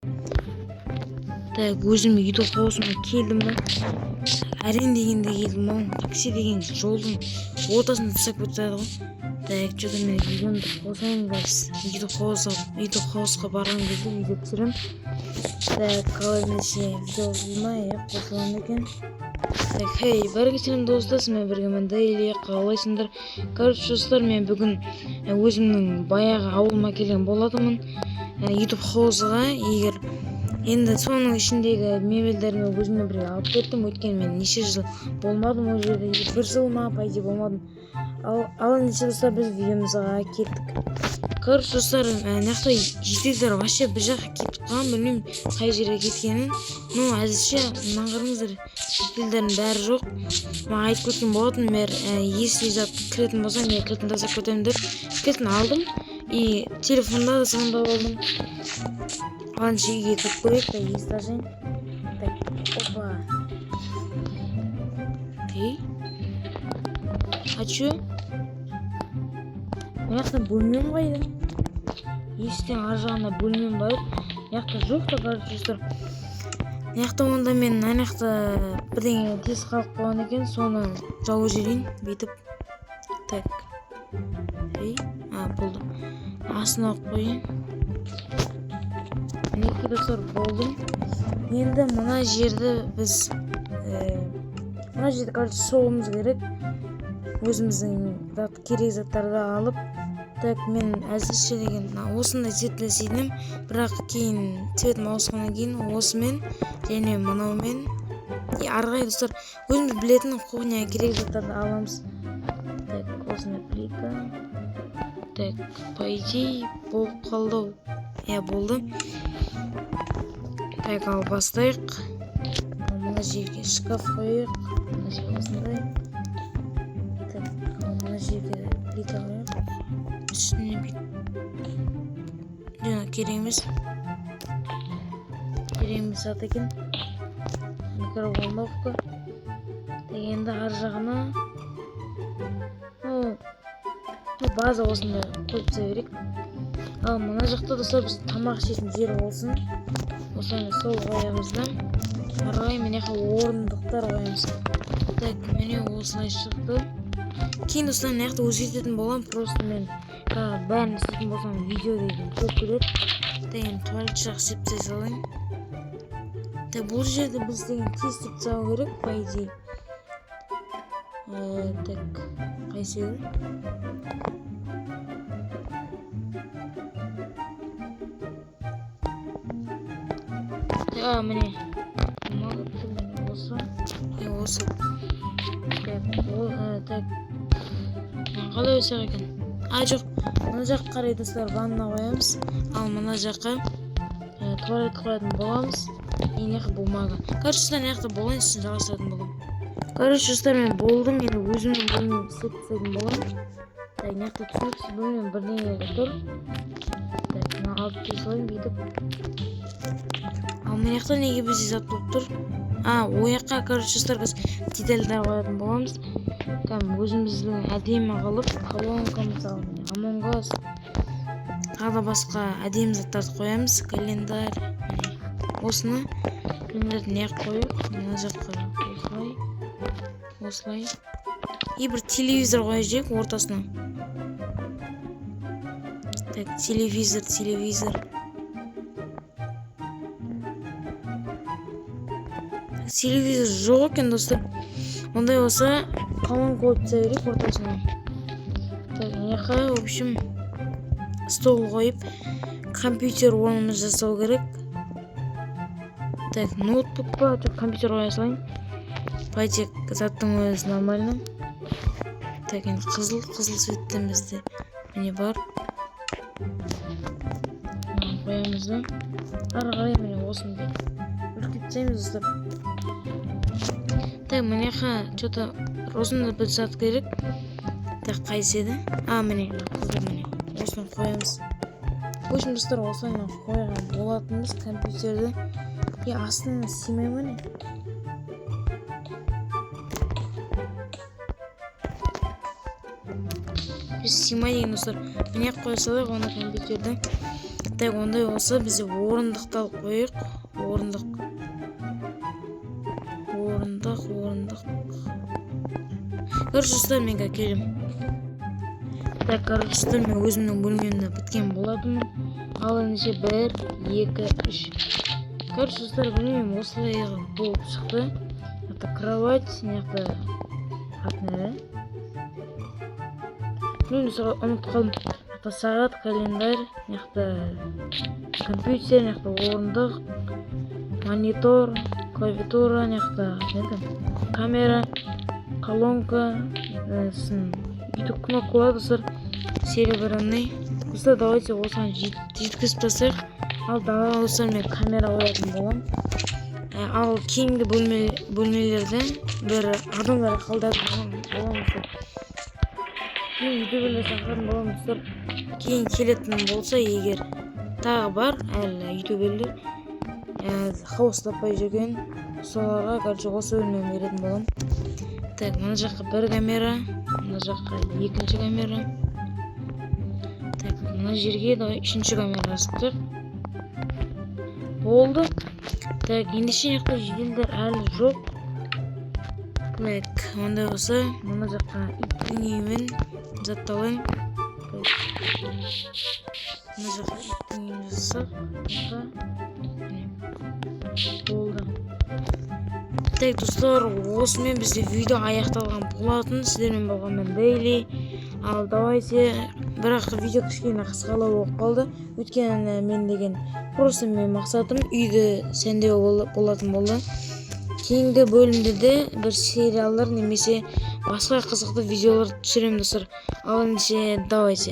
Так, өзім үйді қосыма келдім ба? Әрең дегенде келдім ба? Такси деген жолдың ортасында тастап кетеді ғой. Так, что-то мен үйдімді қосайын guys. Үйді қосқа барған кезде видео түсірем. Так, қалай неше видео қылмай қосылған екен. Так, хей, бәрге сәлем достар, мен біргемін Дейлі, қалайсыңдар? Короче, достар, мен бүгін өзімнің баяғы ауылыма келген болатынмын. YouTube қосыға, егер енді соның ішіндегі мебельдерімі өзіммен бірге алып кеттім. Өйткені мен неше жыл болмадым ол жерде, бір жыл ма пайда болмадым. Ал неше достар, біз видеомызға кеттік. Короче, достар, мынақта жителдер вообще бір жаққа кетіп қалған, білмеймін қай жерге кеткенін. Ну, әзірше мынаны қараңыздар, жителдердің бәрі жоқ. Маған айтып кеткен болатын, если зат кіретін болса, мен кілтін тастап кетемін деп кілтін алдым. И телефонда да сандап алдым. Ладно, үйге кіріп көрейік, есікті ашайын. Так, опа. Ей. А чё? Мынақта бөлмем қайда? Есіктен ар жағында бөлмем бар. Мынақта жоқ та, короче, достар. Мынақта онда мен анақта бірдеңе тез қалып қойған екен, соны жауып жіберейін, бүйтіп. Так. Ей, болды. Астына қойын. Мінекей достар, болдым. Енді мына жерді біз короче соғымыз керек. Өзіміздің керек заттарды алып. Так, мен әзірше деген осындай цветті сүйдім, бірақ кейін цветім ауысқаннан кейін осымен және мынаумен арғай достар өзіміз білетін кухняға керек заттарды аламыз. Так, осындай плита. Так, по идее болып қалды. Болды. Так, ал бастайық. Мына жерге шкаф қойық. Мына жерге осындай. Так, мына жерге плита қойық. Үстіне жаңа керек емес зат екен. Микроволновка. Енді ар жағына база осында қойып берейік. Ал мына жақта достар біз тамақ ішетін жер болсын. Осыны сол қоямыз да. Арғай мінеқі орындықтар қоямыз. Так, міне осылай шықты. Кейін достар мынаяқты өзгертетін болам. Просто мен бәрін істейтін болсам видео деген көп көреді. Деген туалет жақ сепсей салайын. Так, бұл жерде біз деген тез істеп салу керек, по идее. Так, қайсы міне осы. Так, қалай өсек екен? Жоқ, мына жаққа қарай достар ванна қоямыз. Ал мына жаққа туалет қоятын боламыз. Енеқі болмағы. Короче, достар, неқті болайын, сізін жалғастыратын болам. Короче, достар, мен болдым. Енді өзімнің бөлімін істетсетін болам. Так, неқті түсініксіз бөлімін бірдеңе тұр. Так, мына алып кесілайын бүйтіп. Ал мынаяқта неге бізде зат болып тұр? Ояққа, короче, достар, біз детальдар қоятын боламыз. Өзіміздің әдемі қылып, колонка мысалы, Among Us, тағы басқа әдемі заттарды қоямыз. Календарь. Осыны календарьді неғып қойып, мына жаққа осылай. И бір телевизор қоя жек ортасына. Так, телевизор. Телевизор жоқ екен, достар. Ондай болса колонка қойып берейік ортасына. Так, мынаяққа, в общем, стол қойып, компьютер орнымыз жасау керек. Так, ноутбук па, компьютер қоя салайын. Пайтек заттың өзі нормально. Так, енді қызыл цветтен бізде міне бар. Қоямыз да. Ары қарай міне осындай үлкейтсеміз достар. Так, мынаяққа что-то осында бір зат керек. Так, қайсы еді? Міне қызыл, міне осыны қоямыз. Өшін достар, осылайна қойған болатынбыз компьютерді. Астына симай ма не? Біз симай деген достар. Міне қоя салайық оны компьютерді. Так, ондай болса бізде орындықты алып қойық. Орындық. Короче, достар, мен келем. Так, короче, мен өзімнің бөлмемді біткен болатынмын. Ал ендеше 1, 2, 3. Короче, достар, білмеймін, осылай болып шықты. Это кровать, неқта қатнары. Мен ұмытып қалдым. Сағат, календарь, неқта компьютер, неқта орындық, монитор, клавиатура, неқта камера, колонка, YouTube кнопкалар, достар, серебряный. Достар, давайте осыған жеткізіп тастайық. Ал далаға достар, мен камера қоятын болам. Ал кейінгі бөлмелерде бір адамдар қалдыратын болам, достар. Кейін ютуберлер шақыратын болам, достар. Кейін келетін болса, егер тағы бар әлі ютуберлер хауыз таппай жүрген, соларға короче осы бөлмені беретін болам. Так, мына жаққа бір камера, мына жаққа екінші камера. Так, мына жерге үшінші камера астық. Болды. Так, ендеше жақта жеделдер әлі жоқ. Так, онда болса, мына жаққа иттіңеймен затталайын. Мына жаққа иттіңеймен жасақ. Болды. Так, достар, осымен бізде видео аяқталған болатын. Сіздермен болған мен Дейли. Ал давайте, бірақ видео кішкене қысқалау болып қалды. Өйткені мен деген просто мен мақсатым үйді сәндеу болатын болды. Кейінгі бөлімде де бір сериалдар немесе басқа қызықты видеолар түсіремін, достар. Ал ендеше давайте.